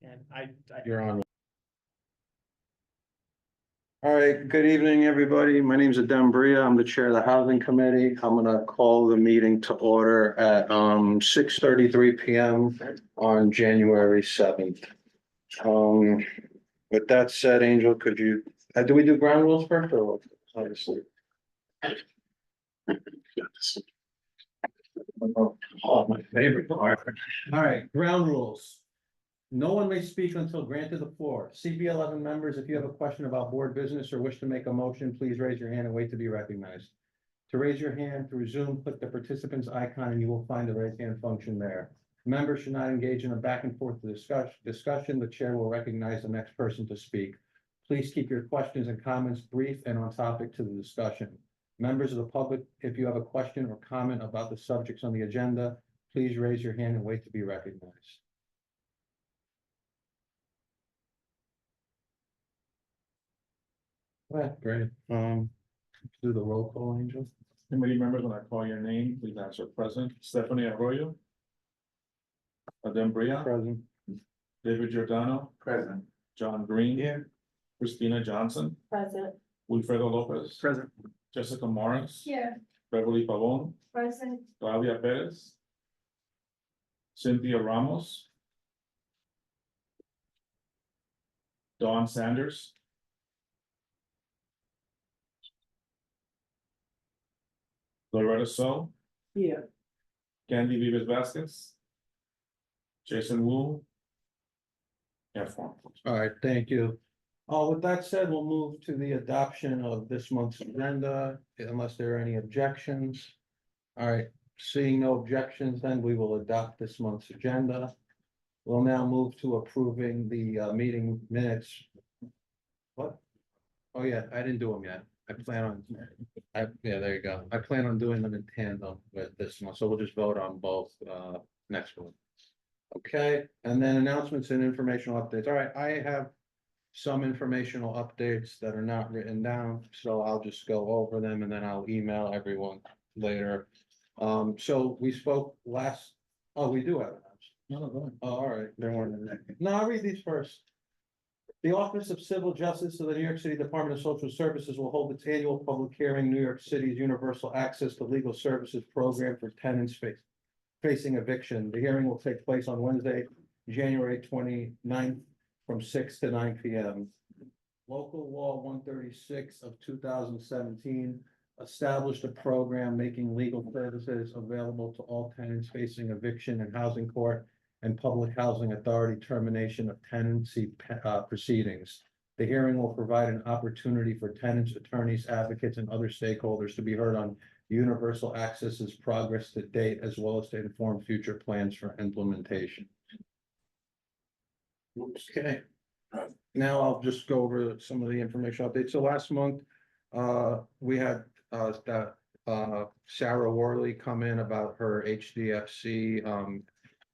And I You're on. All right, good evening, everybody. My name is Adem Bria. I'm the chair of the Housing Committee. I'm gonna call the meeting to order at 6:33 PM on January 7th. With that said, Angel, could you, do we do ground rules first or what? Obviously. Oh, my favorite part. All right, ground rules. No one may speak until granted the floor. CB11 members, if you have a question about board business or wish to make a motion, please raise your hand and wait to be recognized. To raise your hand through Zoom, click the participants icon and you will find the raise hand function there. Members should not engage in a back and forth discussion. The chair will recognize the next person to speak. Please keep your questions and comments brief and on topic to the discussion. Members of the public, if you have a question or comment about the subjects on the agenda, please raise your hand and wait to be recognized. Great. Do the roll call, Angel. Committee members, when I call your name, please answer present. Stephanie Arroyo. Adem Bria. Present. David Giordano. present. John Green. Here. Christina Johnson. Present. Wilfredo Lopez. Present. Jessica Morris. Here. Beverly Pavon. Present. Claudia Perez. Cynthia Ramos. Dawn Sanders. Loretta So. Here. Candy Vives Vasquez. Jason Wu. F1. All right, thank you. With that said, we'll move to the adoption of this month's agenda, unless there are any objections. All right, seeing no objections, then we will adopt this month's agenda. We'll now move to approving the meeting minutes. What? Oh, yeah, I didn't do them yet. I plan on, yeah, there you go. I plan on doing them in tandem with this one, so we'll just vote on both next one. Okay, and then announcements and informational updates. All right, I have some informational updates that are not written down, so I'll just go over them and then I'll email everyone later. So we spoke last, oh, we do have announcements. No, go ahead. Oh, all right, there weren't any. No, I'll read these first. The Office of Civil Justice of the New York City Department of Social Services will hold its annual public hearing, New York City's Universal Access to Legal Services Program for tenants facing eviction. The hearing will take place on Wednesday, January 29th, from 6 to 9 p.m. Local Law 136 of 2017 established a program making legal services available to all tenants facing eviction and housing court and public housing authority termination of tenancy proceedings. The hearing will provide an opportunity for tenants, attorneys, advocates, and other stakeholders to be heard on Universal Access's progress to date, as well as to inform future plans for implementation. Okay. Now I'll just go over some of the information updates. So last month, we had Sarah Worley come in about her HDFC.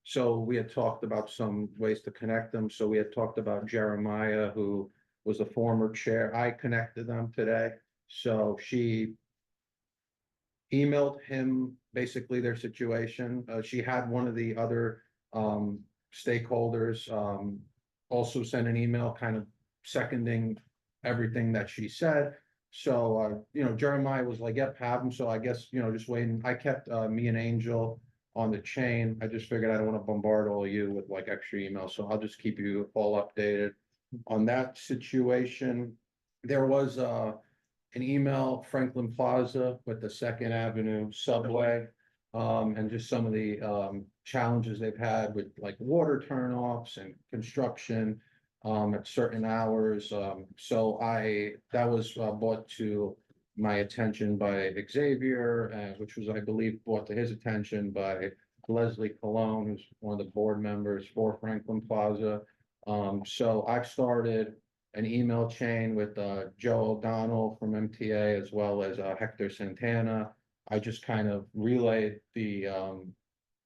So we had talked about some ways to connect them. So we had talked about Jeremiah, who was a former chair. I connected them today. So she emailed him basically their situation. She had one of the other stakeholders also sent an email kind of seconding everything that she said. So, Jeremiah was like, yep, have him. So I guess, just waiting. I kept me and Angel on the chain. I just figured I don't want to bombard all of you with like extra emails. So I'll just keep you all updated on that situation. There was an email, Franklin Plaza with the 2nd Avenue subway, and just some of the challenges they've had with like water turnoffs and construction at certain hours. So that was brought to my attention by Xavier, which was, I believe, brought to his attention by Leslie Colon, who's one of the board members for Franklin Plaza. So I've started an email chain with Joe O'Donnell from MTA, as well as Hector Santana. I just kind of relayed the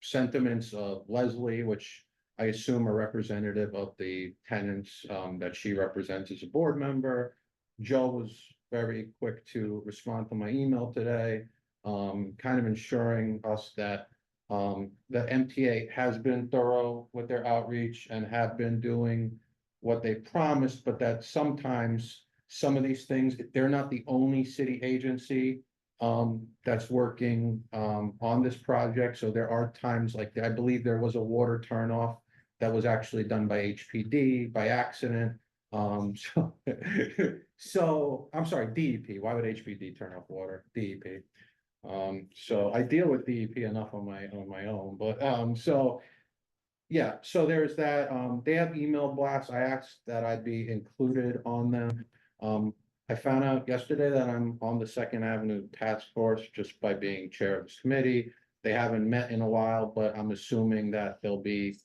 sentiments of Leslie, which I assume are representative of the tenants that she represents as a board member. Joe was very quick to respond to my email today, kind of ensuring us that The MTA has been thorough with their outreach and have been doing what they promised, but that sometimes some of these things, they're not the only city agency that's working on this project. So there are times like, I believe there was a water turnoff that was actually done by HPD by accident. So, so I'm sorry, DEP. Why would HPD turn off water? DEP. So I deal with DEP enough on my own, but so yeah, so there's that. They have email blasts. I asked that I be included on them. I found out yesterday that I'm on the Second Avenue Task Force just by being chair of this committee. They haven't met in a while, but I'm assuming that there'll be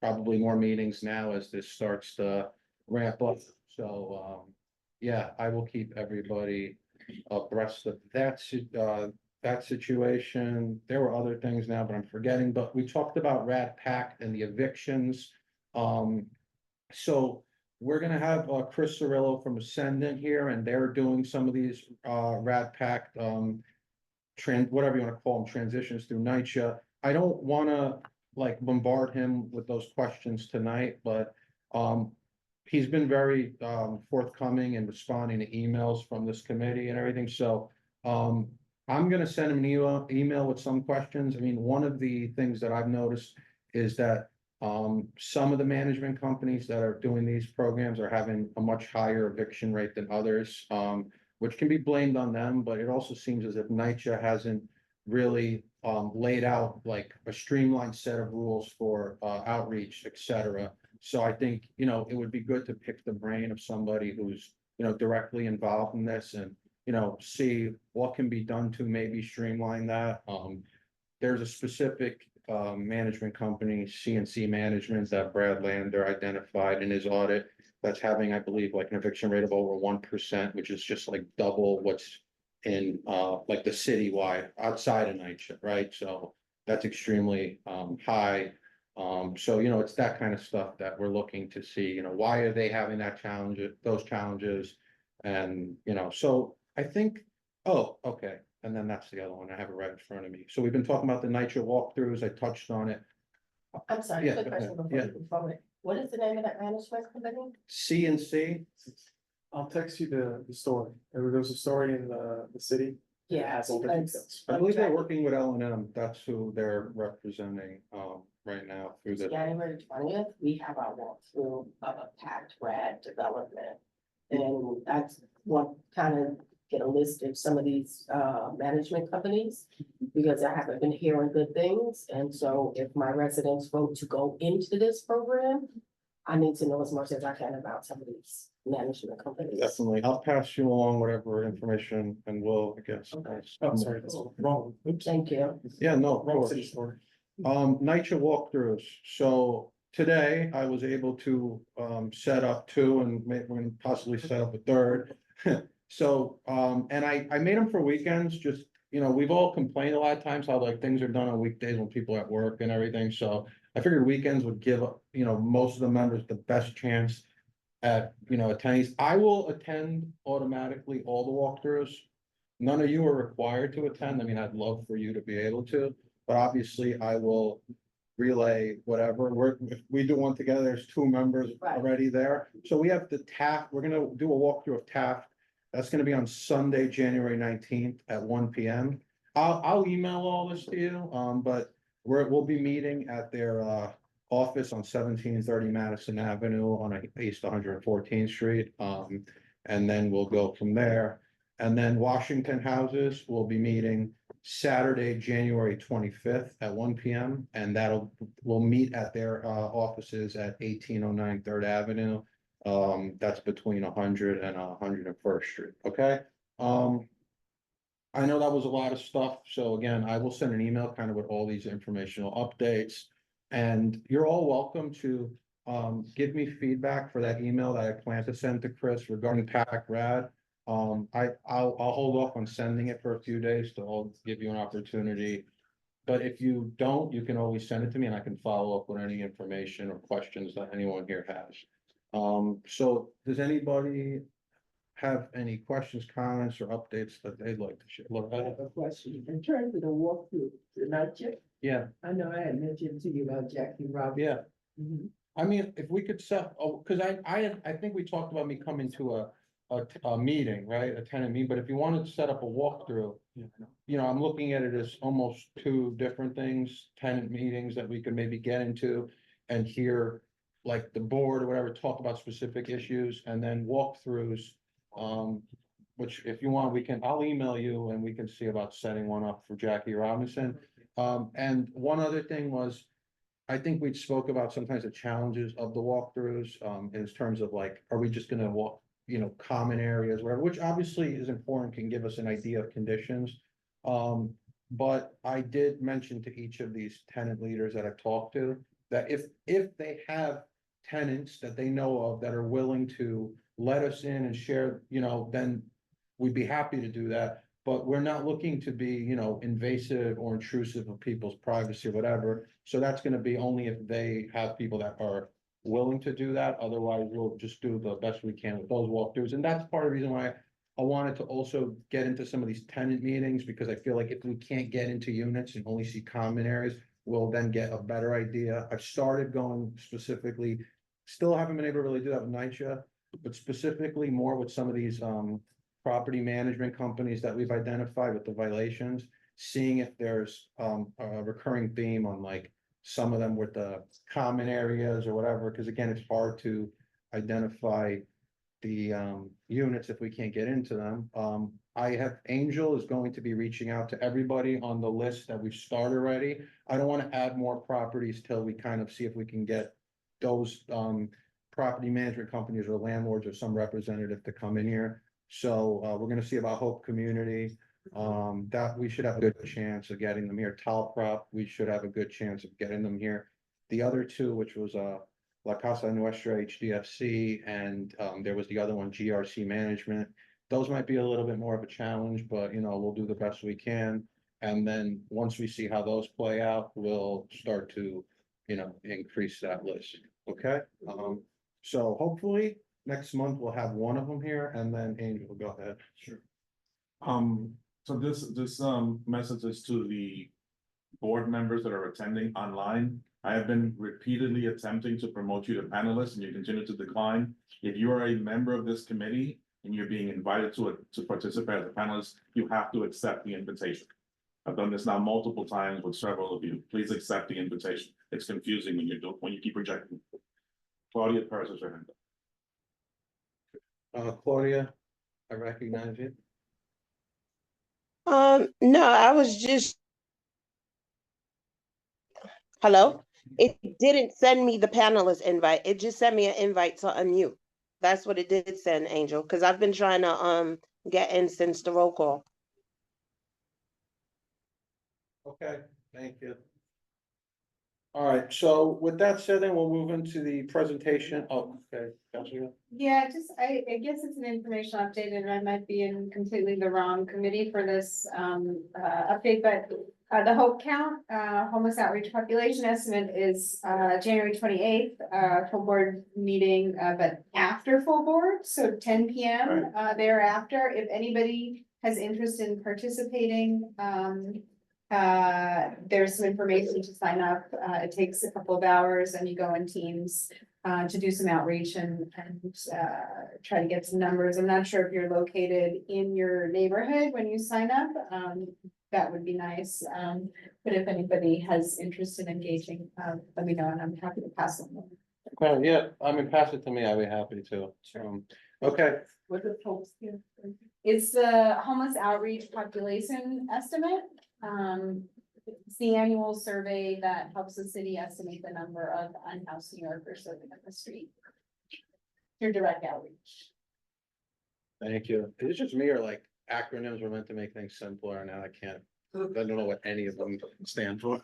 probably more meetings now as this starts to ramp up. So, yeah, I will keep everybody abreast of that situation. There were other things now, but I'm forgetting, but we talked about Rat Pack and the evictions. So we're gonna have Chris Cirillo from Ascendant here, and they're doing some of these Rat Pack whatever you want to call them, transitions through NYCHA. I don't wanna like bombard him with those questions tonight, but he's been very forthcoming and responding to emails from this committee and everything, so I'm gonna send him an email with some questions. I mean, one of the things that I've noticed is that some of the management companies that are doing these programs are having a much higher eviction rate than others, which can be blamed on them, but it also seems as if NYCHA hasn't really laid out like a streamlined set of rules for outreach, et cetera. So I think, it would be good to pick the brain of somebody who's, directly involved in this and see what can be done to maybe streamline that. There's a specific management company, CNC Management, that Brad Lander identified in his audit that's having, I believe, like an eviction rate of over 1%, which is just like double what's in like the citywide outside of NYCHA, right? So that's extremely high. So it's that kind of stuff that we're looking to see, why are they having those challenges? And so I think, oh, okay, and then that's the other one, I have it right in front of me. So we've been talking about the NYCHA walkthroughs, I touched on it. I'm sorry, Yeah, quick go question ahead. before Yeah. you move forward. What is the name of that management company? CNC, I'll text you the story. There was a story in the city. that Yeah, has all the because- details. I believe they're working with L&M, that's who they're representing right now through the. January 20th, we have our walkthrough of a packed rad development. And that's what kind of get a list of some of these management companies. Because I haven't been hearing good things, and so if my residents vote to go into this program, I need to know as much as I can about some of these management companies. Definitely, I'll pass you along whatever information and we'll, I guess. Okay. Oh, sorry, that's wrong. Oops. Thank you. Yeah, no, of Wrong course. city story. NYCHA walkthroughs, so today I was able to set up two and we're gonna possibly set up a third. So, and I made them for weekends, just, we've all complained a lot of times how like things are done on weekdays when people are at work and everything, so I figured weekends would give, most of the members the best chance at, attendees. I will attend automatically all the walkthroughs. None of you are required to attend. I mean, I'd love for you to be able to, but obviously I will relay whatever. If we do one together, there's two members Right. already there. So we have the Taft, we're gonna do a walkthrough of Taft. That's gonna be on Sunday, January 19th at 1 PM. I'll email all this to you, but we'll be meeting at their office on 1730 Madison Avenue on East 114th Street. And then we'll go from there. And then Washington Houses will be meeting Saturday, January 25th at 1 PM. And we'll meet at their offices at 1809 Third Avenue. That's between 100 and 101st Street, okay? I know that was a lot of stuff, so again, I will send an email kind of with all these informational updates. And you're all welcome to give me feedback for that email that I plan to send to Chris regarding PAC Rad. I'll hold off on sending it for a few days to all give you an opportunity. But if you don't, you can always send it to me and I can follow up with any information or questions that anyone here has. So does anybody have any questions, comments, or updates that they'd like to share? Look, I have a question. In terms of the walkthrough, the NYCHA, Yeah, I know I had mentioned to you about Jackie Robinson. yeah. Mhm. I mean, if we could set, cause I think we talked about me coming to a meeting, right, a tenant meeting, but if you wanted to set up a walkthrough. You know, I'm looking at it as almost two different things, tenant meetings that we could maybe get into and hear. Like the board or whatever, talk about specific issues and then walkthroughs. Which if you want, I'll email you and we can see about setting one up for Jackie Robinson. And one other thing was. I think we spoke about sometimes the challenges of the walkthroughs, in terms of like, are we just gonna walk, common areas, whatever, which obviously is important, can give us an idea of conditions. But I did mention to each of these tenant leaders that I've talked to, that if they have tenants that they know of that are willing to let us in and share, then we'd be happy to do that. But we're not looking to be, invasive or intrusive of people's privacy or whatever. So that's gonna be only if they have people that are willing to do that. Otherwise, we'll just do the best we can with those walkthroughs. And that's part of the reason why I wanted to also get into some of these tenant meetings, because I feel like if we can't get into units and only see common areas, we'll then get a better idea. I've started going specifically, still haven't been able to really do that with NYCHA, but specifically more with some of these, property management companies that we've identified with the violations, seeing if there's a recurring theme on like some of them with the common areas or whatever, because again, it's hard to identify the units if we can't get into them. I have Angel is going to be reaching out to everybody on the list that we've started already. I don't want to add more properties till we kind of see if we can get those property management companies or landlords or some representative to come in here. So we're gonna see about Hope Community, that we should have a good chance of getting them here. Talprop, we should have a good chance of getting them here. The other two, which was La Casa Nuestra HDFC, and there was the other one, GRC Management. Those might be a little bit more of a challenge, but we'll do the best we can. And then once we see how those play out, we'll start to, increase that list, okay? So hopefully next month we'll have one of them here, and then Angel will go ahead. Sure. So this message is to the board members that are attending online. I have been repeatedly attempting to promote you to panelists and you continue to decline. If you are a member of this committee and you're being invited to participate as a panelist, you have to accept the invitation. I've done this now multiple times with several of you. Please accept the invitation. It's confusing when you keep rejecting. Claudia Perez is your hand up. Claudia, I recognize you. No, I was just, hello? It didn't send me the panelist invite. It just sent me an invite to unmute. That's what it did send, Angel, because I've been trying to get in since the roll call. Okay, thank you. All right, so with that said, then we'll move into the presentation. Oh, okay, Counselor. Yeah, I guess it's an informational update and I might be in completely the wrong committee for this update, but the Hope Count, homeless outreach population estimate is January 28th, full board meeting, but after full board, so 10 p.m. Thereafter, if anybody has interest in participating, there's some information to sign up. It takes a couple of hours and you go in teams to do some outreach and try to get some numbers. I'm not sure if you're located in your neighborhood when you sign up. That would be nice. But if anybody has interest in engaging, let me know and I'm happy to pass them. Okay, yeah, I mean, pass it to me. I'd be happy to. Okay, What the folks here? It's the homeless outreach population estimate. It's the annual survey that helps the city estimate the number of unhoused New Yorkers living on the street. Your direct outreach. thank you. Is it just me or like acronyms were meant to make things simpler and now I can't, I don't know what any of them stand for.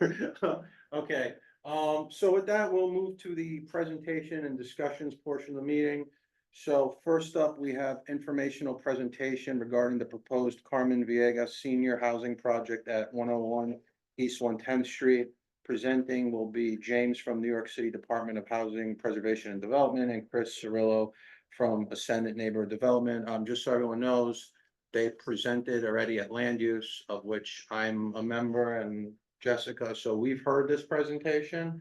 Okay, so with that, we'll move to the presentation and discussions portion of the meeting. So first up, we have informational presentation regarding the proposed Carmen Villegas Senior Housing Project at 101 East 110th Street. Presenting will be James from New York City Department of Housing Preservation and Development and Chris Cirillo from Ascendant Neighborhood Development. Just so everyone knows, they presented already at land use, of which I'm a member, and Jessica, so we've heard this presentation.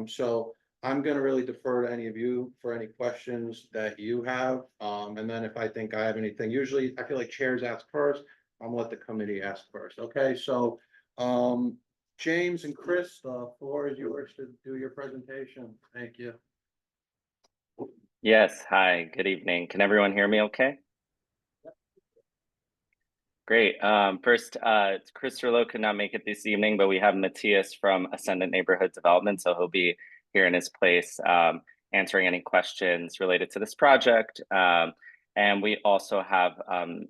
So I'm gonna really defer to any of you for any questions that you have. And then if I think I have anything, usually I feel like chairs ask first. I'm gonna let the committee ask first. Okay, so James and Chris, the floor is yours to do your presentation. Thank you. Yes, hi, good evening. Can everyone hear me okay? Great. First, Chris Sterlo could not make it this evening, but we have Matthias from Ascendant Neighborhood Development, so he'll be here in his place answering any questions related to this project. And we also have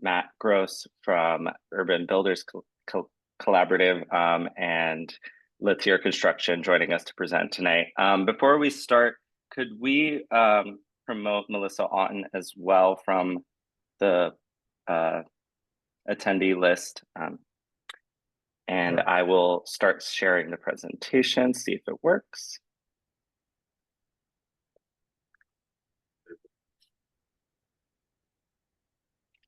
Matt Gross from Urban Builders Collaborative and Latier Construction joining us to present tonight. Before we start, could we promote Melissa Otten as well from the attendee list? And I will start sharing the presentation, see if it works.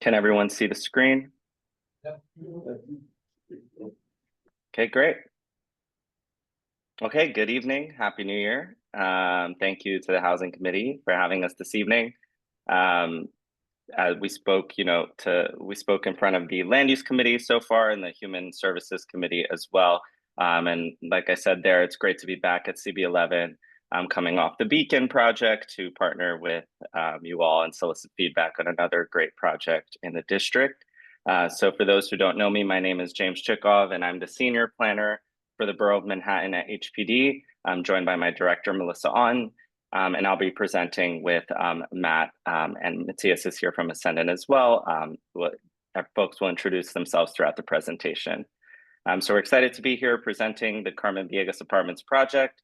Can everyone see the screen? Yep. Okay, great. Okay, good evening. Happy New Year. Thank you to the Housing Committee for having us this evening. We spoke, we spoke in front of the Land Use Committee so far and the Human Services Committee as well. And like I said there, it's great to be back at CB11. I'm coming off the Beacon project to partner with you all and solicit feedback on another great project in the district. So for those who don't know me, my name is James Chikov, and I'm the senior planner for the Borough of Manhattan at HPD. I'm joined by my director, Melissa Otten, and I'll be presenting with Matt, and Matthias is here from Ascendant as well. Folks will introduce themselves throughout the presentation. So we're excited to be here presenting the Carmen Villegas Apartments project,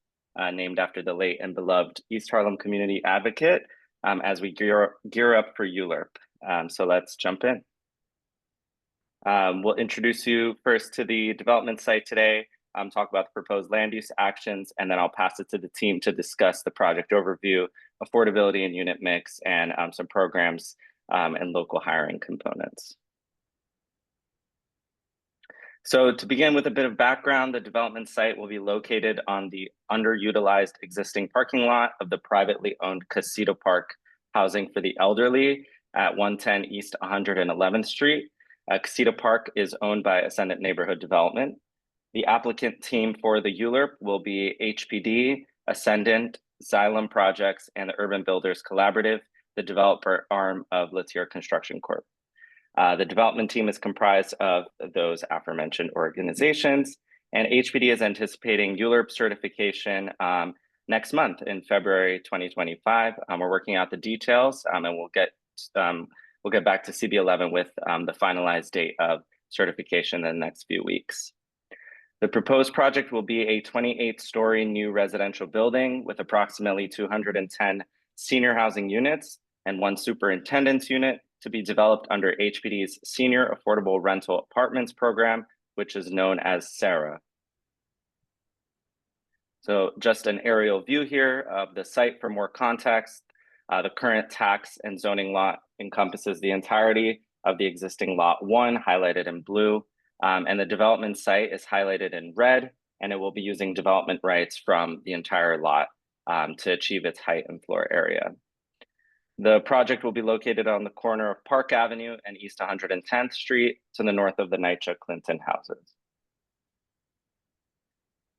named after the late and beloved East Harlem community advocate, as we gear up for ULURP. So let's jump in. We'll introduce you first to the development site today, talk about the proposed land use actions, and then I'll pass it to the team to discuss the project overview, affordability and unit mix, and some programs and local hiring components. So to begin with a bit of background, the development site will be located on the underutilized existing parking lot of the privately owned Casita Park Housing for the Elderly at 110 East 111th Street. Casita Park is owned by Ascendant Neighborhood Development. The applicant team for the ULURP will be HPD, Ascendant, Xylem Projects, and the Urban Builders Collaborative, the developer arm of Latier Construction Corp. The development team is comprised of those aforementioned organizations, and HPD is anticipating ULURP certification next month in February 2025. We're working out the details, and we'll get back to CB11 with the finalized date of certification in the next few weeks. The proposed project will be a 28-story new residential building with approximately 210 senior housing units and 1 superintendent's unit to be developed under HPD's Senior Affordable Rental Apartments program, which is known as SARA. So just an aerial view here of the site for more context. The current tax and zoning lot encompasses the entirety of the existing lot 1, highlighted in blue, and the development site is highlighted in red, and it will be using development rights from the entire lot to achieve its height and floor area. The project will be located on the corner of Park Avenue and East 110th Street to the north of the NYCHA Clinton houses.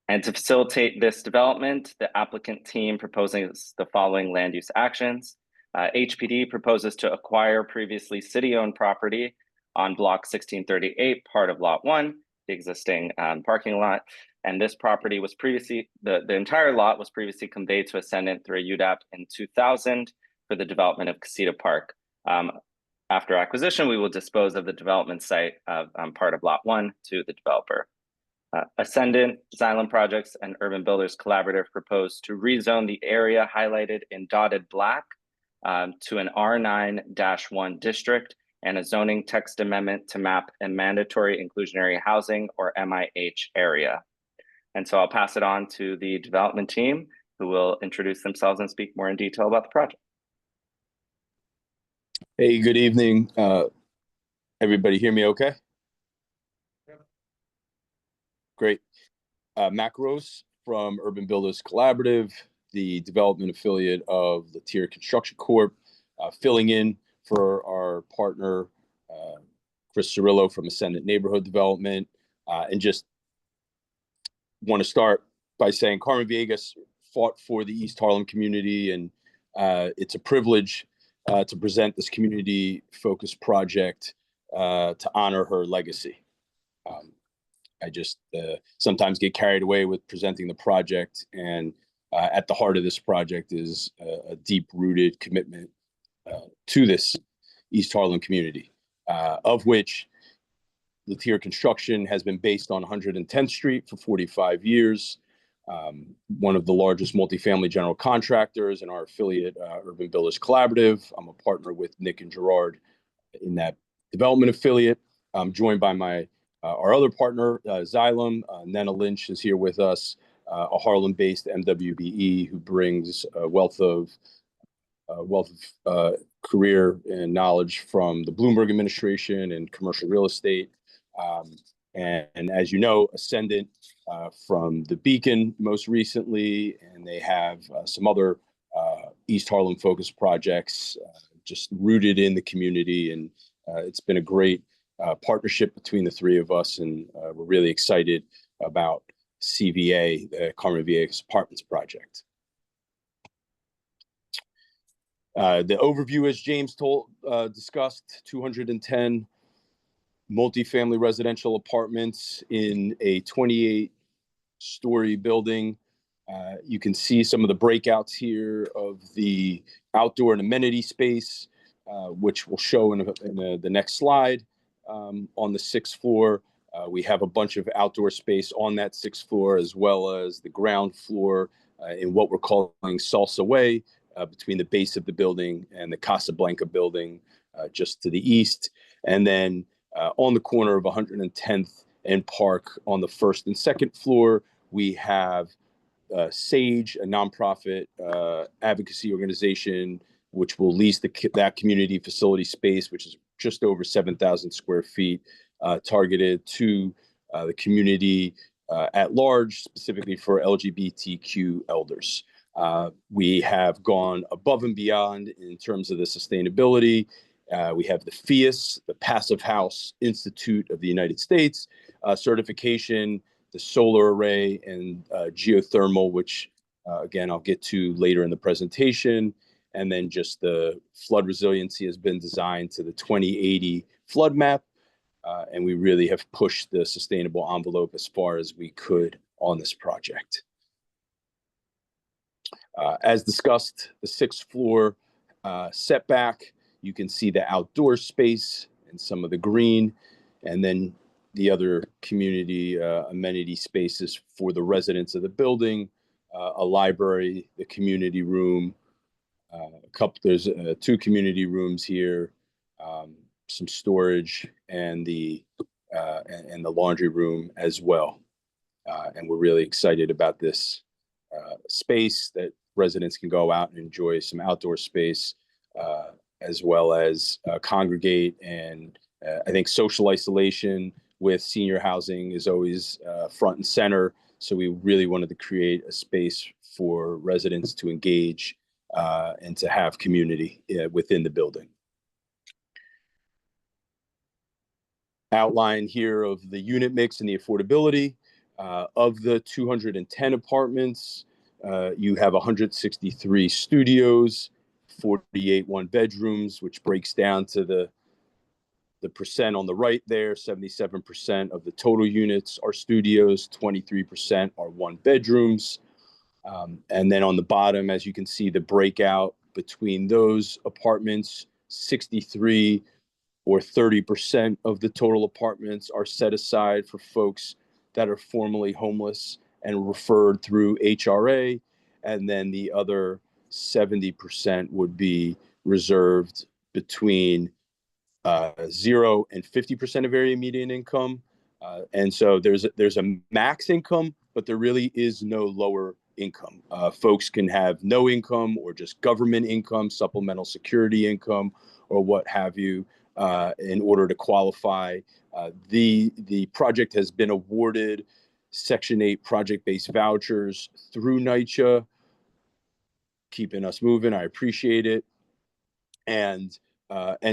And to facilitate this development, the applicant team proposes the following land use actions. HPD proposes to acquire previously city-owned property on block 1638, part of lot 1, the existing parking lot. And this property was previously, the entire lot was previously conveyed to Ascendant through a UDAP in 2000 for the development of Casita Park. After acquisition, we will dispose of the development site of part of lot 1 to the developer. Ascendant, Xylem Projects, and Urban Builders Collaborative propose to rezone the area highlighted in dotted black to an R9-1 district and a zoning text amendment to map a mandatory inclusionary housing or MIH area. And so I'll pass it on to the development team who will introduce themselves and speak more in detail about the project. Hey, good evening. Everybody hear me okay? Yep. Great. Macros from Urban Builders Collaborative, the development affiliate of Latier Construction Corp., filling in for our partner, Chris Cirillo from Ascendant Neighborhood Development. And just want to start by saying Carmen Villegas fought for the East Harlem community, and it's a privilege to present this community-focused project to honor her legacy. I just sometimes get carried away with presenting the project, and at the heart of this project is a deep-rooted commitment to this East Harlem community, of which Latier Construction has been based on 110th Street for 45 years, one of the largest multifamily general contractors, and our affiliate, Urban Builders Collaborative. I'm a partner with Nick and Gerard in that development affiliate. I'm joined by our other partner, Xylem. Nena Lynch is here with us, a Harlem-based MWBE who brings a wealth of career and knowledge from the Bloomberg administration and commercial real estate. And as you know, Ascendant from the Beacon most recently, and they have some other East Harlem focused projects just rooted in the community. And it's been a great partnership between the three of us, and we're really excited about CVA, the Carmen Villegas Apartments project. The overview, as James discussed, 210 multifamily residential apartments in a 28-story building. You can see some of the breakouts here of the outdoor and amenity space, which we'll show in the next slide. On the 6th floor, we have a bunch of outdoor space on that 6th floor, as well as the ground floor in what we're calling Salsa Way, between the base of the building and the Casablanca building just to the east. And then on the corner of 110th and Park on the 1st and 2nd floor, we have SAGE, a nonprofit advocacy organization, which will lease that community facility space, which is just over 7,000 square feet, targeted to the community at large, specifically for LGBTQ elders. We have gone above and beyond in terms of the sustainability. We have the FIAS, the Passive House Institute of the United States certification, the solar array, and geothermal, which again, I'll get to later in the presentation. And then just the flood resiliency has been designed to the 2080 flood map. And we really have pushed the sustainable envelope as far as we could on this project. As discussed, the 6th floor setback, you can see the outdoor space and some of the green, and then the other community amenity spaces for the residents of the building, a library, the community room, there's 2 community rooms here, some storage, and the laundry room as well. And we're really excited about this space that residents can go out and enjoy some outdoor space, as well as congregate. And I think social isolation with senior housing is always front and center. So we really wanted to create a space for residents to engage and to have community within the building. Outline here of the unit mix and the affordability. Of the 210 apartments, you have 163 studios, 48 one-bedrooms, which breaks down to the percent on the right there. 77% of the total units are studios, 23% are one-bedrooms. And then on the bottom, as you can see, the breakout between those apartments, 63 or 30% of the total apartments are set aside for folks that are formerly homeless and referred through HRA. And then the other 70% would be reserved between 0 and 50% of area median income. And so there's a max income, but there really is no lower income. Folks can have no income or just government income, supplemental security income, or what have you, in order to qualify. The project has been awarded Section 8 project-based vouchers through NYCHA, keeping us moving. I appreciate it. And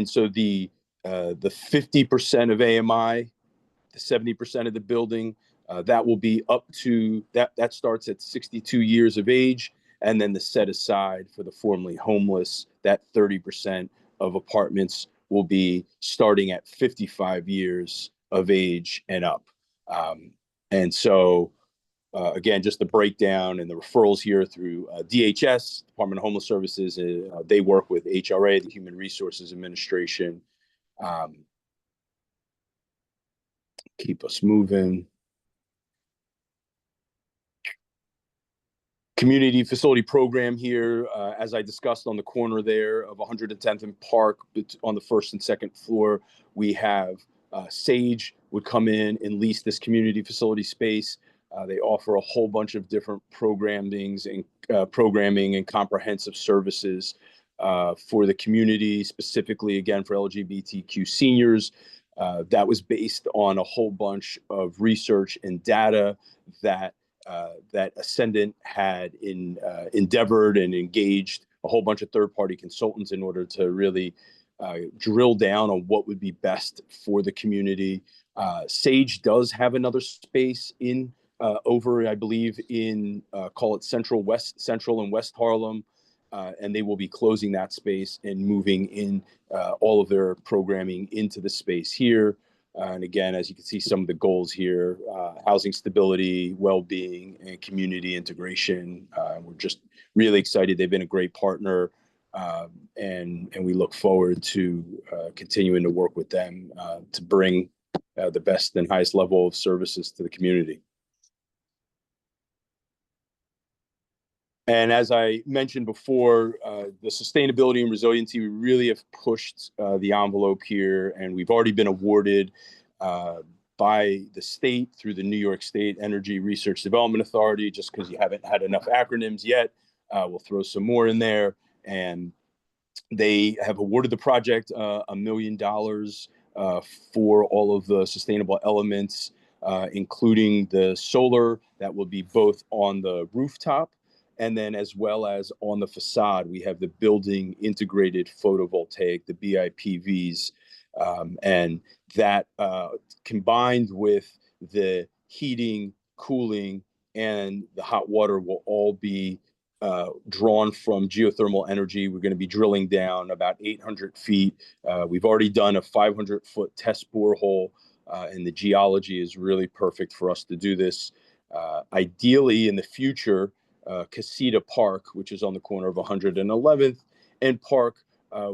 so the 50% of AMI, the 70% of the building, that will be up to that starts at 62 years of age, and then the set aside for the formerly homeless, that 30% of apartments will be starting at 55 years of age and up. And so again, just the breakdown and the referrals here through DHS, Department of Homeless Services. They work with HRA, the Human Resources Administration. Keep us moving. Community facility program here, as I discussed on the corner there of 110th and Park on the first and second floor, we have Sage would come in and lease this community facility space. They offer a whole bunch of different programming and comprehensive services for the community, specifically, again, for LGBTQ seniors. That was based on a whole bunch of research and data that Ascendant had endeavored and engaged a whole bunch of third-party consultants in order to really drill down on what would be best for the community. Sage does have another space in over, I believe, in call it Central and West Harlem, and they will be closing that space and moving in all of their programming into the space here. And again, as you can see, some of the goals here, housing stability, well-being, and community integration. We're just really excited. They've been a great partner, and we look forward to continuing to work with them to bring the best and highest level of services to the community. And as I mentioned before, the sustainability and resiliency, we really have pushed the envelope here, and we've already been awarded by the state through the New York State Energy Research Development Authority. Just because you haven't had enough acronyms yet, we'll throw some more in there. And they have awarded the project $1 million for all of the sustainable elements, including the solar that will be both on the rooftop and then as well as on the facade. We have the building integrated photovoltaic, the BIPVs, and that combined with the heating, cooling, and the hot water will all be drawn from geothermal energy. We're going to be drilling down about 800 feet. We've already done a 500-foot test borehole, and the geology is really perfect for us to do this. Ideally, in the future, Casita Park, which is on the corner of 111th and Park,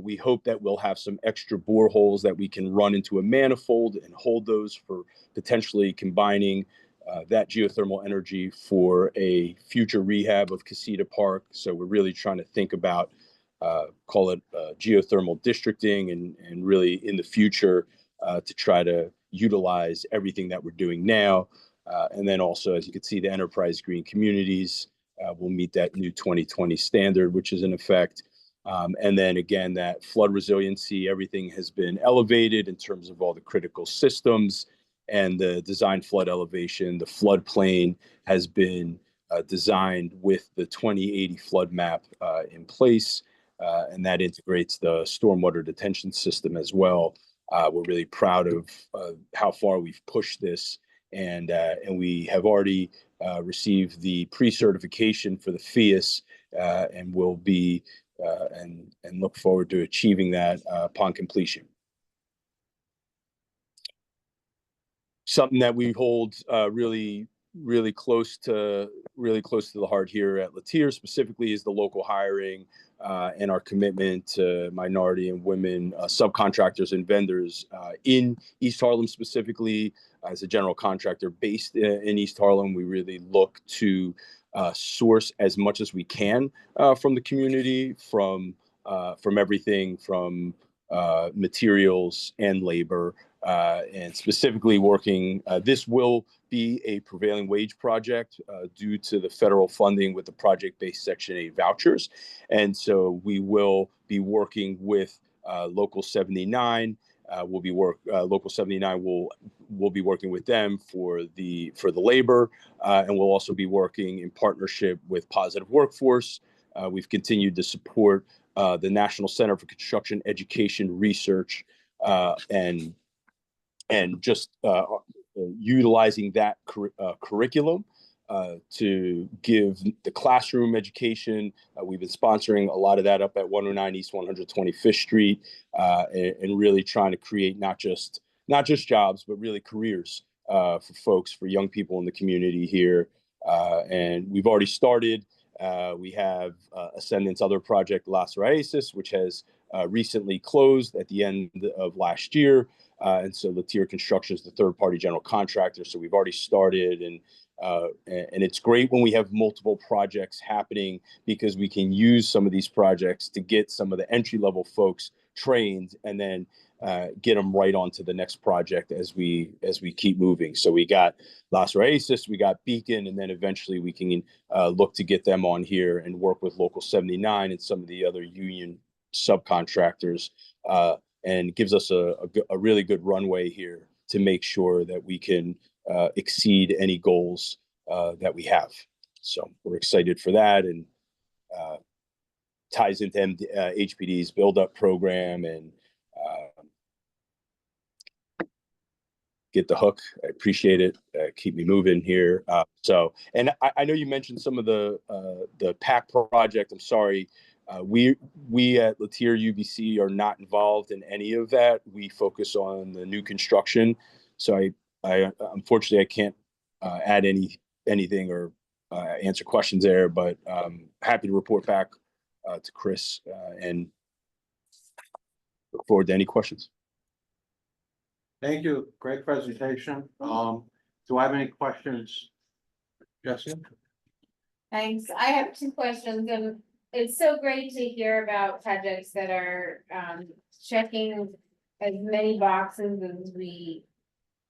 we hope that we'll have some extra boreholes that we can run into a manifold and hold those for potentially combining that geothermal energy for a future rehab of Casita Park. So we're really trying to think about, call it geothermal districting and really in the future to try to utilize everything that we're doing now. And then also, as you can see, the enterprise green communities will meet that new 2020 standard, which is in effect. And then again, that flood resiliency, everything has been elevated in terms of all the critical systems and the design flood elevation. The floodplain has been designed with the 2080 flood map in place, and that integrates the stormwater detention system as well. We're really proud of how far we've pushed this, and we have already received the pre-certification for the FIAS, and will be and look forward to achieving that upon completion. Something that we hold really close to the heart here at Latier specifically is the local hiring and our commitment to minority and women subcontractors and vendors in East Harlem. Specifically, as a general contractor based in East Harlem, we really look to source as much as we can from the community, from everything from materials and labor, and specifically working. This will be a prevailing wage project due to the federal funding with the project-based Section 8 vouchers. And so we will be working with Local 79. Local 79 we'll be working with them for the labor, and we'll also be working in partnership with Positive Workforce. We've continued to support the National Center for Construction Education Research, and just utilizing that curriculum to give the classroom education. We've been sponsoring a lot of that up at 109 East 125th Street, and really trying to create not just jobs, but really careers for folks, for young people in the community here. And we've already started. We have Ascendant's other project, Las Raíces, which has recently closed at the end of last year. And so Latier Construction is the third-party general contractor. So we've already started, and it's great when we have multiple projects happening, because we can use some of these projects to get some of the entry-level folks trained, and then get them right onto the next project as we keep moving. So we got Las Raíces, we got Beacon, and then eventually we can look to get them on here and work with Local 79 and some of the other union subcontractors, and gives us a really good runway here to make sure that we can exceed any goals that we have. So we're excited for that, and ties into HPD's build-up program, and get the hook. I appreciate it. Keep me moving here. And I know you mentioned some of the PAC project. I'm sorry. We at Latier UBC are not involved in any of that. We focus on the new construction. So I unfortunately I can't add anything or answer questions there, but happy to report back to Chris, and look forward to any questions. Thank you. Great presentation. Do I have any questions? Jessica? Thanks. I have two questions, and it's so great to hear about projects that are checking as many boxes as we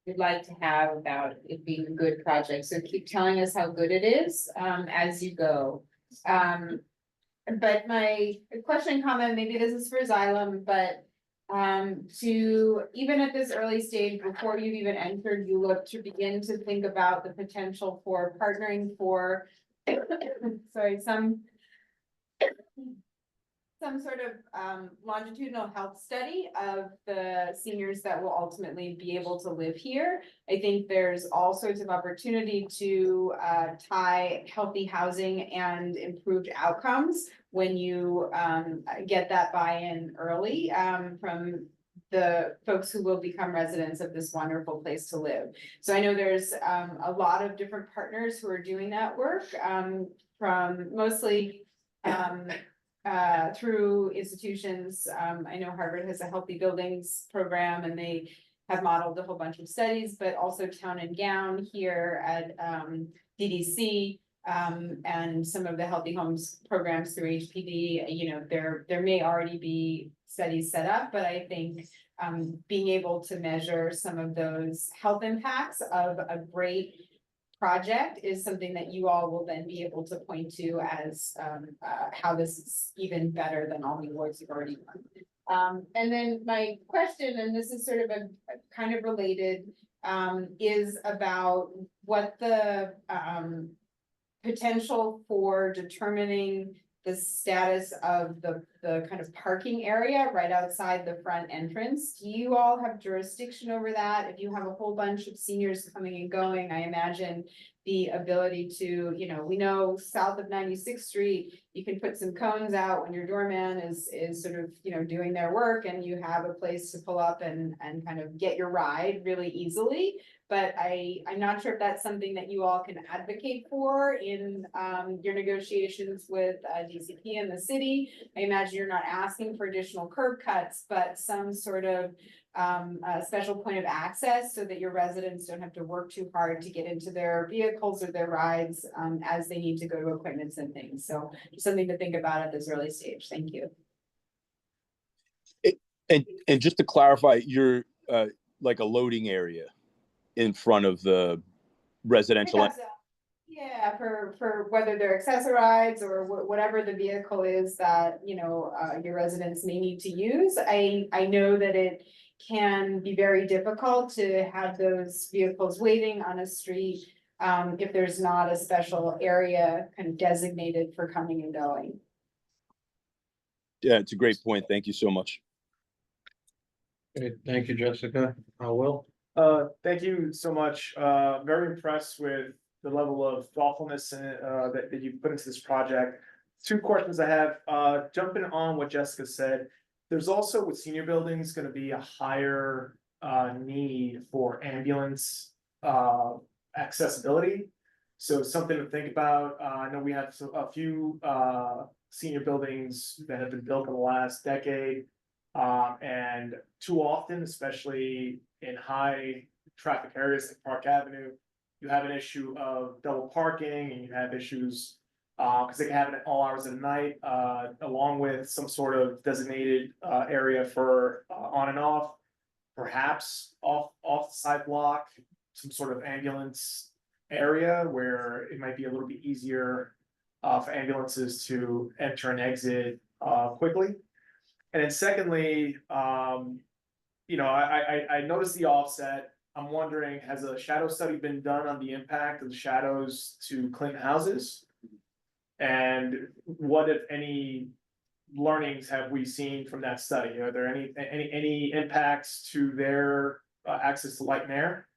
would like to have about it being a good project. So keep telling us how good it is as you go. But my question and comment, maybe this is for Xylem, but to even at this early stage, before you've even entered, you look to begin to think about the potential for partnering for sorry, some sort of longitudinal health study of the seniors that will ultimately be able to live here. I think there's all sorts of opportunity to tie healthy housing and improved outcomes when you get that buy-in early from the folks who will become residents of this wonderful place to live. So I know there's a lot of different partners who are doing that work, from mostly through institutions. I know Harvard has a healthy buildings program, and they have modeled a whole bunch of studies, but also Town and Gown here at DDC, and some of the healthy homes programs through HPD. You know, there may already be studies set up, but I think being able to measure some of those health impacts of a great project is something that you all will then be able to point to as how this is even better than all the awards you've already won. And then my question, and this is sort of a kind of related, is about what the potential for determining the status of the kind of parking area right outside the front entrance. Do you all have jurisdiction over that? If you have a whole bunch of seniors coming and going, I imagine the ability to, you know, we know south of 96th Street, you can put some cones out when your doorman is sort of, you know, doing their work, and you have a place to pull up and kind of get your ride really easily. But I'm not sure if that's something that you all can advocate for in your negotiations with DCP and the city. I imagine you're not asking for additional curb cuts, but some sort of a special point of access so that your residents don't have to work too hard to get into their vehicles or their rides as they need to go to appointments and things. So something to think about at this early stage. Thank you. And just to clarify, you're like a loading area in front of the residential. Yeah, for whether they're accessorides or whatever the vehicle is that, you know, your residents may need to use. I know that it can be very difficult to have those vehicles waiting on a street. If there's not a special area kind of designated for coming and going. Yeah, it's a great point. Thank you so much. Okay, thank you, Jessica. Will? Thank you so much. Very impressed with the level of thoughtfulness that you put into this project. Two questions I have, jumping on what Jessica said, there's also with senior buildings gonna be a higher need for ambulance accessibility. So something to think about. I know we have a few senior buildings that have been built in the last decade. And too often, especially in high traffic areas like Park Avenue, you have an issue of double parking and you have issues because they can happen at all hours of the night, along with some sort of designated area for on and off, perhaps off the sidewalk, some sort of ambulance area where it might be a little bit easier for ambulances to enter and exit quickly. And then secondly, you know, I noticed the offset. I'm wondering, has a shadow study been done on the impact of the shadows to Clinton houses? And what, if any, learnings have we seen from that study? Are there any impacts to their access to light and air?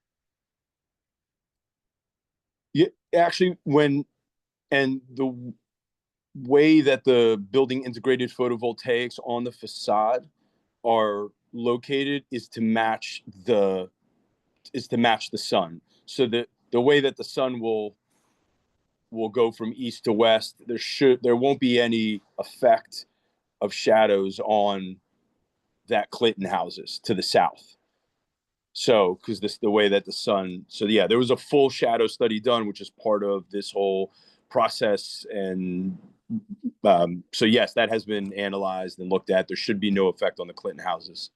Yeah, actually, the way that the building integrated photovoltaics on the facade are located is to match the sun. So the way that the sun will go from east to west, there won't be any effect of shadows on that Clinton houses to the south. So, because the way that the sun, so yeah, there was a full shadow study done, which is part of this whole process. And so yes, that has been analyzed and looked at. There should be no effect on the Clinton houses.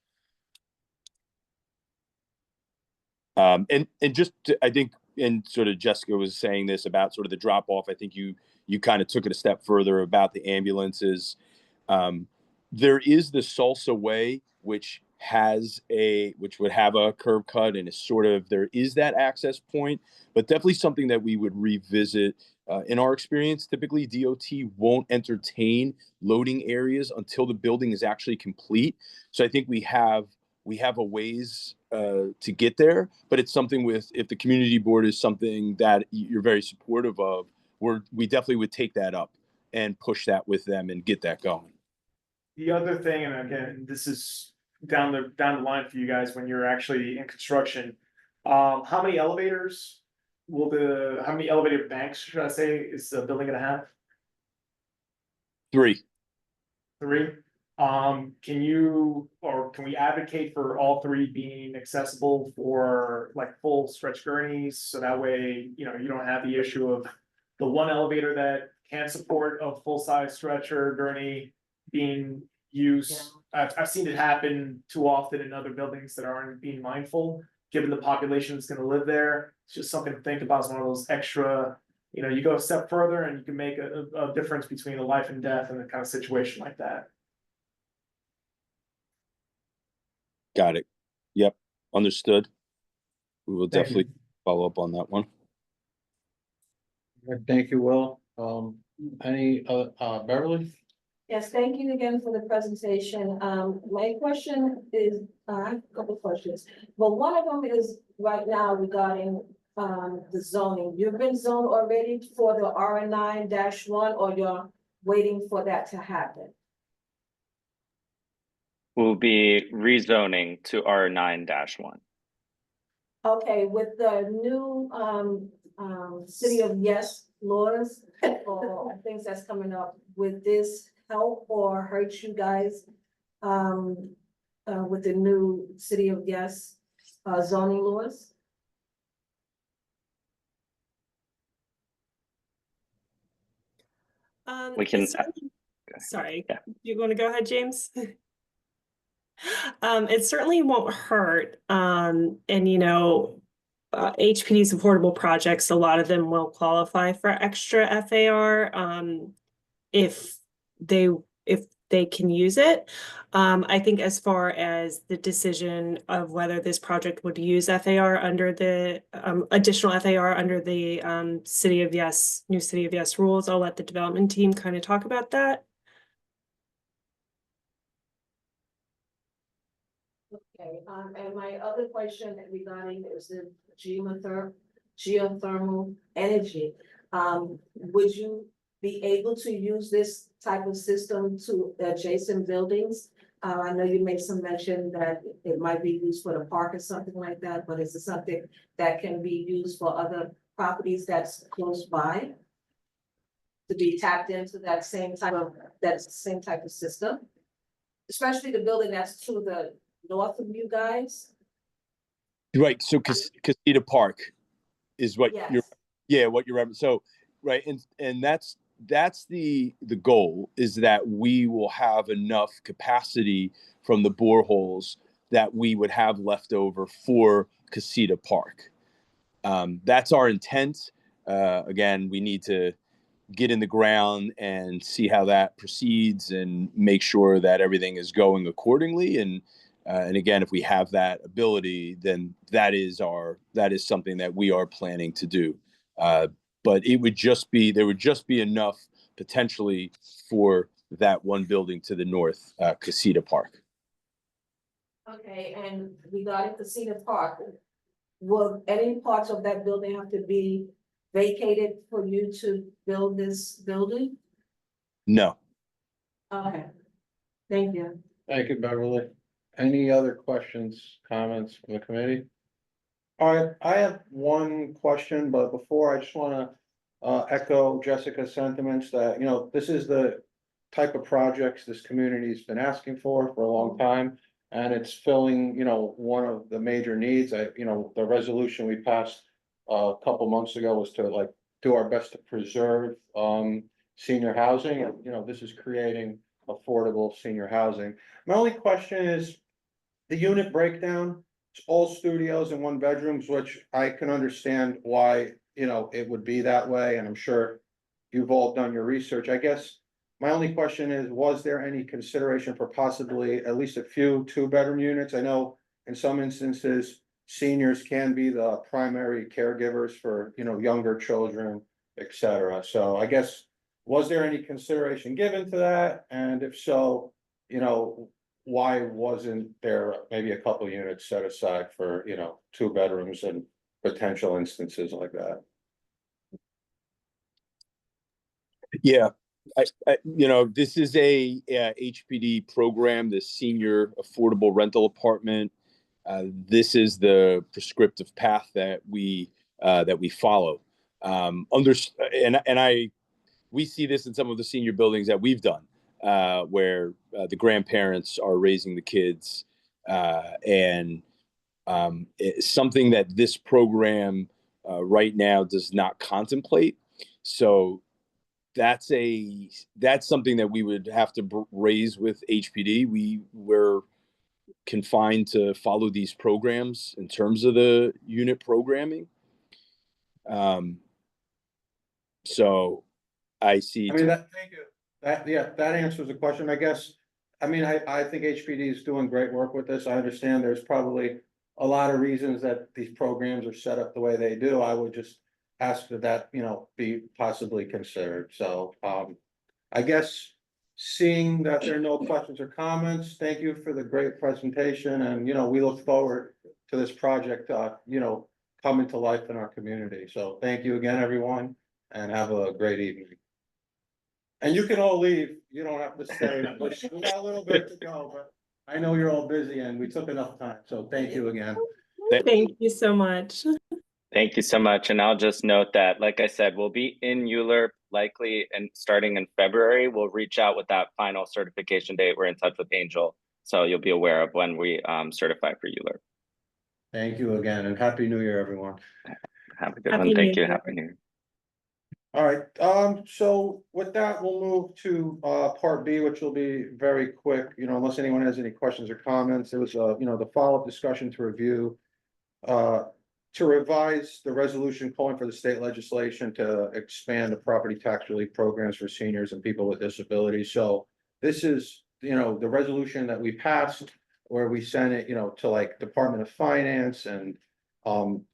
And just I think, and sort of Jessica was saying this about sort of the drop off. I think you kind of took it a step further about the ambulances. There is the Salsa Way, which would have a curb cut, and it's sort of, there is that access point, but definitely something that we would revisit. In our experience, typically DOT won't entertain loading areas until the building is actually complete. So I think we have a ways to get there, but it's something if the community board is something that you're very supportive of, we definitely would take that up and push that with them and get that going. The other thing, and again, this is down the line for you guys when you're actually in construction. How many elevator banks, should I say, is the building gonna have? 3. 3. Can we advocate for all 3 being accessible for like full stretch gurneys? So that way, you know, you don't have the issue of the one elevator that can't support a full-size stretcher gurney being used. I've seen it happen too often in other buildings that aren't being mindful, given the population that's gonna live there. It's just something to think about. It's one of those extra, you know, you go a step further and you can make a difference between a life and death in a kind of situation like that. Got it. Yep. Understood. We will Thank you. definitely follow up on that one. Thank you, Will. Any Beverly? Yes, thank you again for the presentation. My question is, I have a couple of questions. Well, one of them is right now regarding the zoning. You've been zoned already for the R9-1, or you're waiting for that to happen? We'll be rezoning to R9-1. Okay, with the new City of Yes laws or things that's coming up, would this help or hurt you guys with the new City of Yes zoning laws? We can. Sorry, Yeah. you want to go ahead, James? It certainly won't hurt. And you know, HPD's affordable projects, a lot of them will qualify for extra FAR, if they, if they can use it. I think as far as the decision of whether this project would use FAR under the, additional FAR under the, City of Yes, new City of Yes rules, I'll let the development team kind of talk about that. Okay, and my other question regarding is the geothermal energy. Would you be able to use this type of system to adjacent buildings? I know you made some mention that it might be used for the park or something like that, but is it something that can be used for other properties that's close by? To be tapped into that same type of system? Especially the building that's to the north of you guys? Right, so Casita Park is what Yes. you're, yeah, what you're, so, right, and that's the goal, is that we will have enough capacity from the boreholes that we would have left over for Casita Park. That's our intent. Again, we need to get in the ground and see how that proceeds and make sure that everything is going accordingly. And again, if we have that ability, then that is something that we are planning to do. But there would just be enough potentially for that one building to the north, Casita Park. Okay, and regarding Casita Park, will any parts of that building have to be vacated for you to build this building? No. Okay, thank you. Thank you, Beverly. Any other questions, comments from the committee? All right, I have one question, but before I just wanna echo Jessica's sentiments that, you know, this is the type of projects this community's been asking for a long time. And it's filling, you know, one of the major needs. You know, the resolution we passed a couple months ago was to like do our best to preserve senior housing, and you know, this is creating affordable senior housing. My only question is the unit breakdown. It's all studios and one bedrooms, which I can understand why, you know, it would be that way, and I'm sure you've all done your research. I guess my only question is, was there any consideration for possibly at least a few two-bedroom units? I know in some instances, seniors can be the primary caregivers for, you know, younger children, et cetera. So I guess, was there any consideration given to that? And if so, you know, why wasn't there maybe a couple units set aside for, you know, two bedrooms and potential instances like that? Yeah, you know, this is a HPD program, the Senior Affordable Rental Apartment. This is the prescriptive path that we follow. We see this in some of the senior buildings that we've done, where the grandparents are raising the kids, and it's something that this program right now does not contemplate. So that's something that we would have to raise with HPD. We're confined to follow these programs in terms of the unit programming. So I see. I mean, thank you. That answers the question, I guess. I mean, I think HPD is doing great work with this. I understand there's probably a lot of reasons that these programs are set up the way they do. I would just ask that, you know, be possibly considered. So, I guess seeing that there are no questions or comments, thank you for the great presentation. And, you know, we look forward to this project, you know, coming to life in our community. So thank you again, everyone, and have a great evening. And you can all leave. You don't have to stay. We got a little bit to go, but I know you're all busy and we took enough time. So thank you again. Thank you so much. Thank you so much. And I'll just note that, like I said, we'll be in Euler likely and starting in February. We'll reach out with that final certification date. We're in touch with Angel, so you'll be aware of when we certify for Euler. Thank you again and Happy New Year, everyone. Have a good Happy one. Thank New you. Year. Happy New Year. All right, so with that, we'll move to part B, which will be very quick, you know, unless anyone has any questions or comments. There was you know, the follow-up discussion to review to revise the resolution calling for the state legislation to expand the property tax relief programs for seniors and people with disabilities. So this is, the resolution that we passed where we sent it, to like Department of Finance and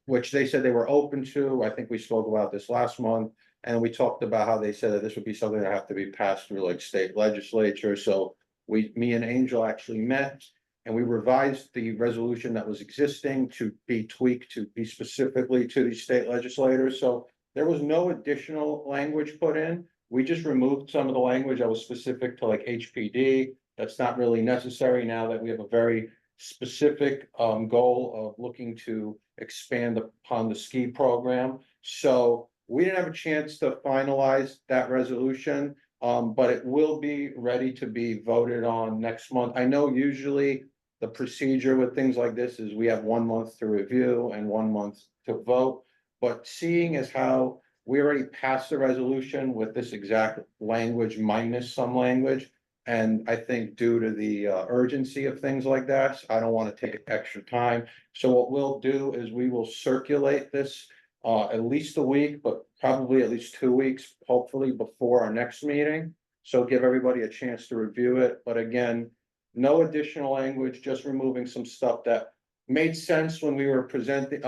which they said they were open to. I think we spoke about this last month. And we talked about how they said that this would be something that have to be passed through like state legislature. So me and Angel actually met and we revised the resolution that was existing to be tweaked to be specifically to the state legislators. So there was no additional language put in. We just removed some of the language that was specific to like HPD. That's not really necessary now that we have a very specific goal of looking to expand upon the ski program. So we didn't have a chance to finalize that resolution, but it will be ready to be voted on next month. I know usually the procedure with things like this is we have 1 month to review and 1 month to vote. But seeing as how we already passed the resolution with this exact language minus some language, and I think due to the urgency of things like that, I don't want to take extra time. So what we'll do is we will circulate this at least a week, but probably at least 2 weeks, hopefully before our next meeting. So give everybody a chance to review it. But again, no additional language, just removing some stuff that made sense when we were presenting,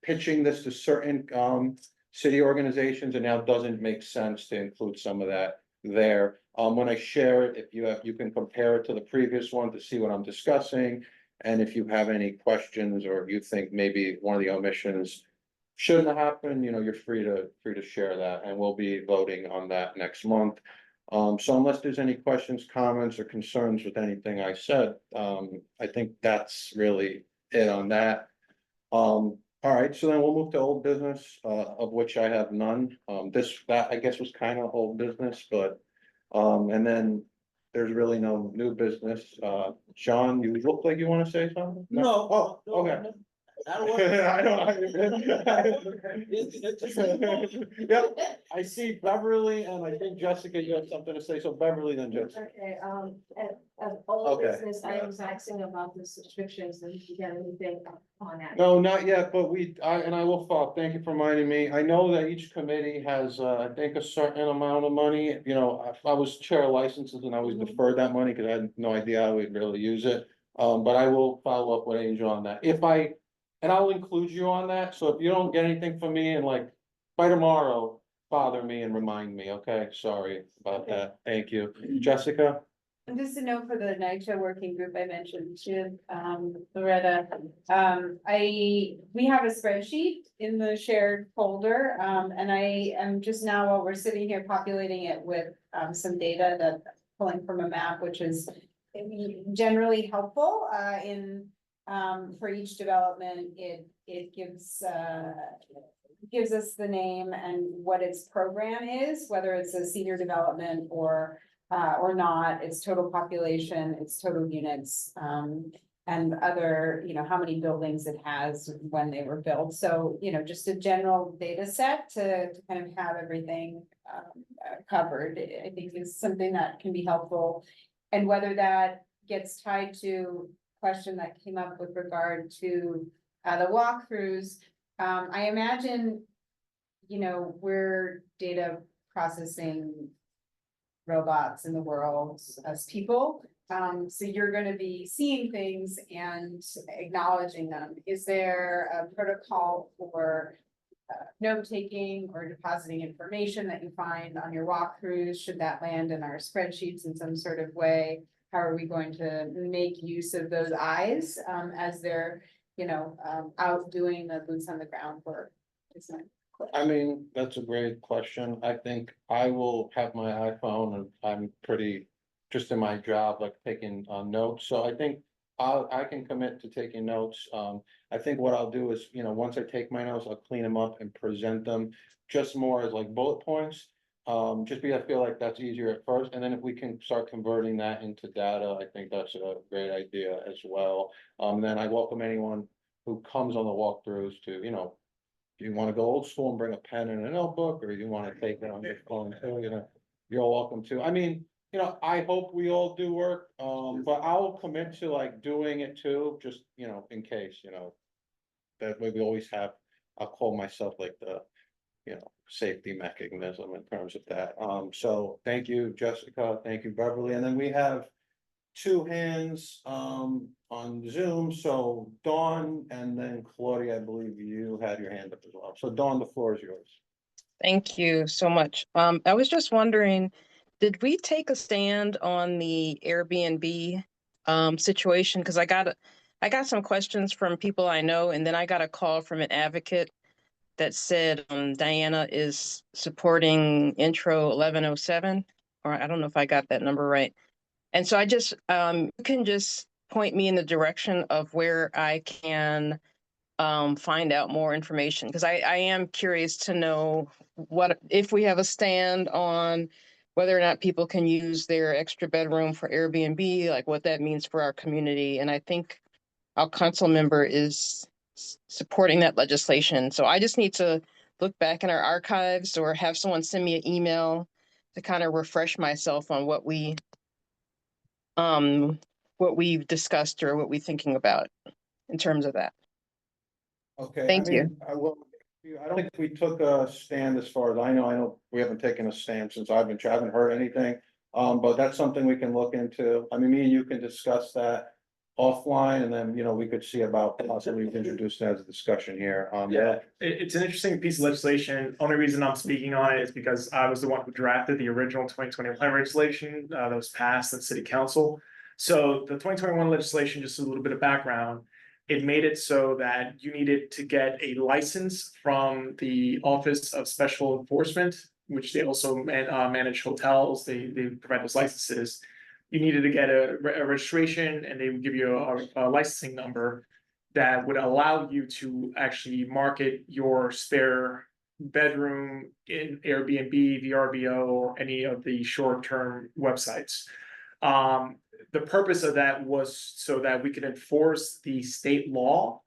pitching this to certain city organizations, and now doesn't make sense to include some of that there. When I share it, if you can compare it to the previous one to see what I'm discussing. And if you have any questions or you think maybe one of the omissions shouldn't have happened, you're free to share that, and we'll be voting on that next month. So unless there's any questions, comments, or concerns with anything I said, I think that's really it on that. All right, so then we'll move to old business, of which I have none. That I guess was kind of old business, but, and then there's really no new business. John, you look like you want to say something? No. Oh, okay. I Yep, I see Beverly and I think Jessica, you have something to say, so Beverly then Jessica. Okay, as all Okay. business, I was asking about the subscriptions, and if you get anything on that. No, not yet, but I will follow, thank you for reminding me, I know that each committee has, I think a certain amount of money, I was chair of licenses and I always deferred that money, because I had no idea how we'd really use it. But I will follow up with Angel on that, and I'll include you on that, so if you don't get anything from me and like, by tomorrow, bother me and remind me, okay? Sorry about that, thank you. Jessica? And just a note for the NYCHA working group I mentioned to, Loretta, we have a spreadsheet in the shared folder, and I am just now, while we're sitting here, populating it with, some data that pulling from a map, which is generally helpful, for each development. It gives us the name and what its program is, whether it's a senior development or not, its total population, its total units, and other, how many buildings it has when they were built. So, just a general data set to kind of have everything covered, I think is something that can be helpful. And whether that gets tied to question that came up with regard to the walkthroughs, I imagine, we're data processing robots in the world as people. So you're going to be seeing things and acknowledging them. Is there a protocol for note taking or depositing information that you find on your walkthroughs? Should that land in our spreadsheets in some sort of way? How are we going to make use of those eyes as they're, out doing the boots on the ground work? I mean, that's a great question. I think I will have my iPhone and I'm pretty, just in my job, like taking notes. So I think I can commit to taking notes. I think what I'll do is, once I take my notes, I'll clean them up and present them just more as like bullet points. Just because I feel like that's easier at first, and then if we can start converting that into data, I think that's a great idea as well. Then I welcome anyone who comes on the walkthroughs to, do you want to go old school and bring a pen and a notebook, or you want to take it on your phone too, you're welcome to. I mean, I hope we all do work, but I'll commit to like doing it too, just, in case, that way we always have, I'll call myself like the, safety mechanism in terms of that. So thank you, Jessica, thank you, Beverly, and then we have two hands, on Zoom, so Dawn and then Claudia, I believe you had your hand up as well. So Dawn, the floor is yours. Thank you so much. I was just wondering, did we take a stand on the Airbnb situation? Because I got some questions from people I know, and then I got a call from an advocate that said Diana is supporting intro 1107, or I don't know if I got that number right. And so I just you can just point me in the direction of where I can find out more information, because I am curious to know what if we have a stand on whether or not people can use their extra bedroom for Airbnb, like what that means for our community. And I think our council member is supporting that legislation. So I just need to look back in our archives or have someone send me an email to kind of refresh myself on what we've discussed or what we're thinking about in terms of that. Okay, Thank you. I don't think we took a stand as far as I know we haven't taken a stand since I haven't heard anything. But that's something we can look into. I mean, me and you can discuss that offline, and then, we could see about possibly introduce that as a discussion here. Yeah, it's an interesting piece of legislation. Only reason I'm speaking on it is because I was the one who drafted the original 2021 legislation that was passed at City Council. So the 2021 legislation, just a little bit of background, it made it so that you needed to get a license from the Office of Special Enforcement, which they also manage hotels. They provide those licenses. You needed to get a registration, and they would give you a licensing number that would allow you to actually market your spare bedroom in Airbnb, VRBO, or any of the short-term websites. The purpose of that was so that we could enforce the state law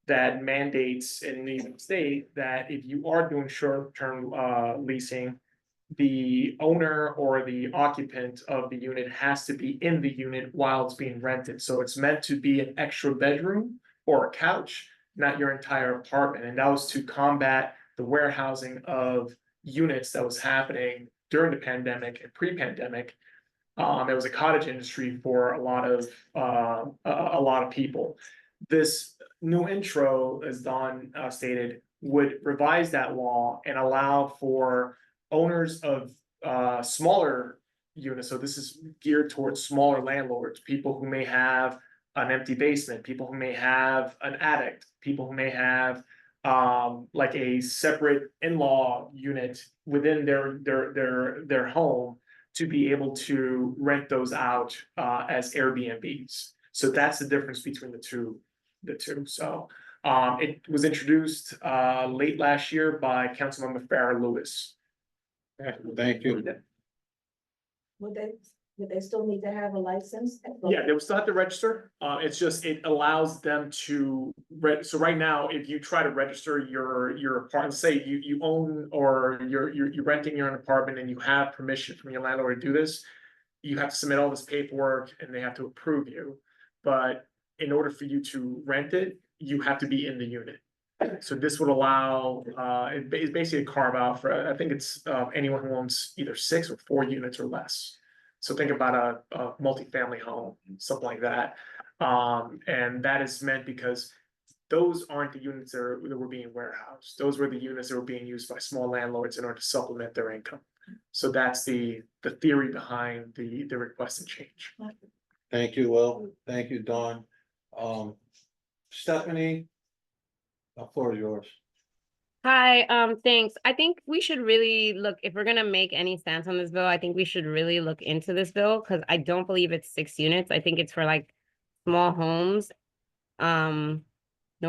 that mandates in New York State that if you are doing short-term leasing, the owner or the occupant of the unit has to be in the unit while it's being rented. So it's meant to be an extra bedroom or a couch, not your entire apartment. And that was to combat the warehousing of units that was happening during the pandemic and pre-pandemic. There was a cottage industry for a lot of people. This new intro, as Don stated, would revise that law and allow for owners of smaller units. So this is geared towards smaller landlords, people who may have an empty basement, people who may have an attic, people who may have like a separate in-law unit within their home, to be able to rent those out as Airbnbs. So that's the difference between the two. So it was introduced late last year by Councilmember Farrah Lewis. Thank you. Would they still need to have a license? Yeah, they would still have to register. It's just, it allows them to so right now, if you try to register your apartment, say you own or you're renting your own apartment and you have permission from your landlord to do this, you have to submit all this paperwork and they have to approve you. But in order for you to rent it, you have to be in the unit. So this would allow, it's basically a carve out for, I think it's anyone who owns either 6 or 4 units or less. So think about a multifamily home, something like that. And that is meant because those aren't the units that were being warehoused. Those were the units that were being used by small landlords in order to supplement their income. So that's the theory behind the request and change. Thank you, Will. Thank you, Dawn. Stephanie, the floor is yours. Hi, thanks. I think we should really look, if we're gonna make any stance on this bill, I think we should really look into this bill, because I don't believe it's 6 units. I think it's for like small homes. No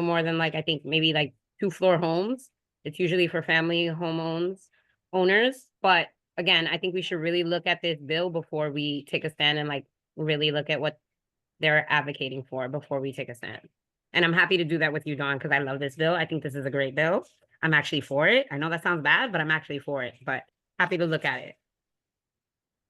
more than like, I think maybe like 2-floor homes. It's usually for family owners. But again, I think we should really look at this bill before we take a stand and like really look at what they're advocating for before we take a stand. And I'm happy to do that with you, Dawn, because I love this bill. I think this is a great bill. I'm actually for it. I know that sounds bad, but I'm actually for it, but happy to look at it.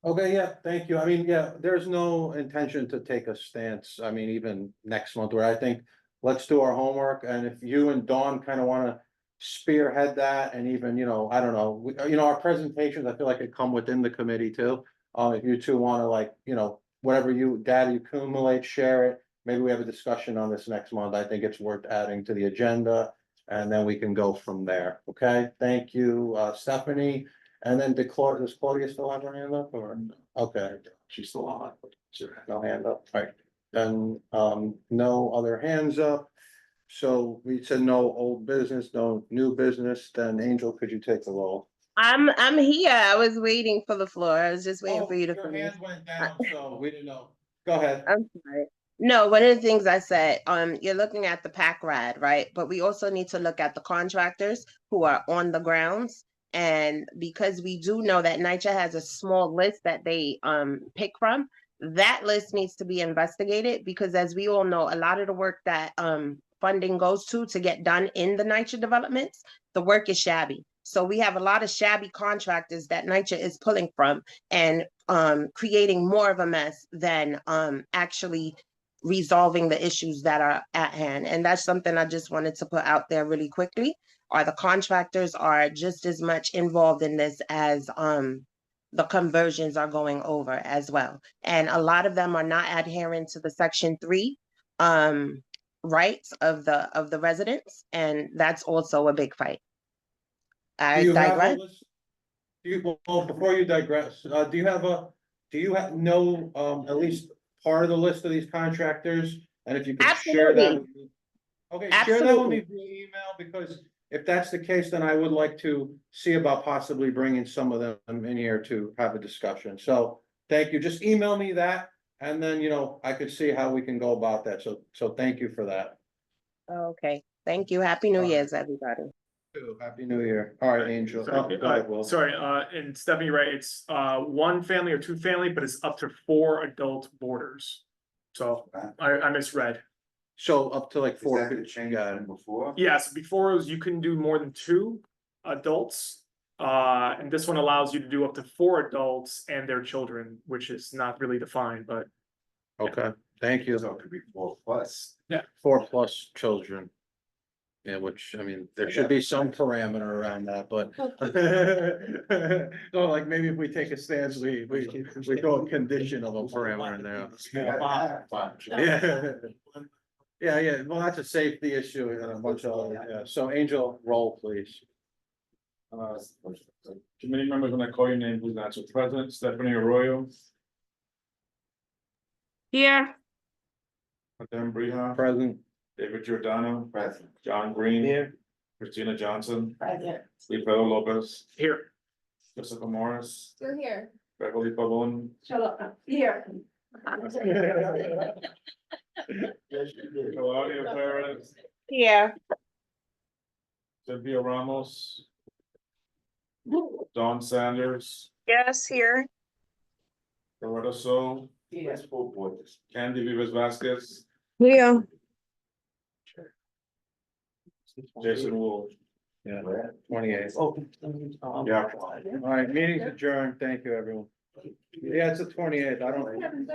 Okay, yeah, thank you. I mean, yeah, there's no intention to take a stance. I mean, even next month, where I think let's do our homework, and if you and Dawn kind of want to spearhead that, and even, I don't know, our presentations, I feel like it come within the committee too. If you two want to whatever data you accumulate, share it, maybe we have a discussion on this next month. I think it's worth adding to the agenda, and then we can go from there, okay? Thank you, Stephanie, and then does Claudia still have her hand up, or, okay, she's still on, no hand up, all right. Then, no other hands up. So we said no old business, no new business, then Angel, could you take the roll? I'm here. I was waiting for the floor. I was just waiting for you to Your finish. hand went down, so we didn't know. Go ahead. I'm sorry. No, one of the things I said, you're looking at the pack rad, right? But we also need to look at the contractors who are on the grounds. And because we do know that NYCHA has a small list that they pick from, that list needs to be investigated, because as we all know, a lot of the work that funding goes to get done in the NYCHA developments, the work is shabby. So we have a lot of shabby contractors that NYCHA is pulling from and creating more of a mess than actually resolving the issues that are at hand. And that's something I just wanted to put out there really quickly. Are the contractors are just as much involved in this as the conversions are going over as well. And a lot of them are not adhering to the Section 3 rights of the residents, and that's also a big fight. Do I you have a digress. list? Well, before you digress, do you know, at least part of the list of these contractors? And if you could share that Absolutely. with me. Okay, share that with me Absolutely. via email, because if that's the case, then I would like to see about possibly bringing some of them in here to have a discussion. So thank you. Just email me that, and then, I could see how we can go about that. So thank you for that. Okay, thank you. Happy New All right. Year's, everybody. Happy New Year. All right, Angel. Sorry, Oh, go ahead, Will. sorry, and Stephanie, right, it's one family or two family, but it's up to 4 adult boarders. So I misread. So up to like 4. Before? Yes, before it was you couldn't do more than 2 adults. And this one allows you to do up to 4 adults and their children, which is not really defined, but Okay, thank you. So it could be 4+. 4+ children. Yeah, which, I mean, there should be some parameter around that, but. So like, maybe if we take a stance, we go a condition of a parameter in there. Yeah. Yeah, well, that's a safety issue and a bunch of, so Angel, roll, please. Committee members, when I call your name, please answer. President Stephanie Arroyo, Here. Madam Brija, Present. David Giordano, present. John Green. Here. Christina Johnson, President. Wilfredo Lopez, here. Jessica Morris, Still here. Beverly Pavon, Shut up. Here. Claudia Perez, Here. Cynthia Ramos, Dawn Sanders, Yes, here. Loretta So, Yes. Candy Vivas Vasquez, Yeah. Jason Wu. Yeah, 28. Yeah. All right, meeting's adjourned. Thank you, everyone. Yeah, it's the 28th. I don't.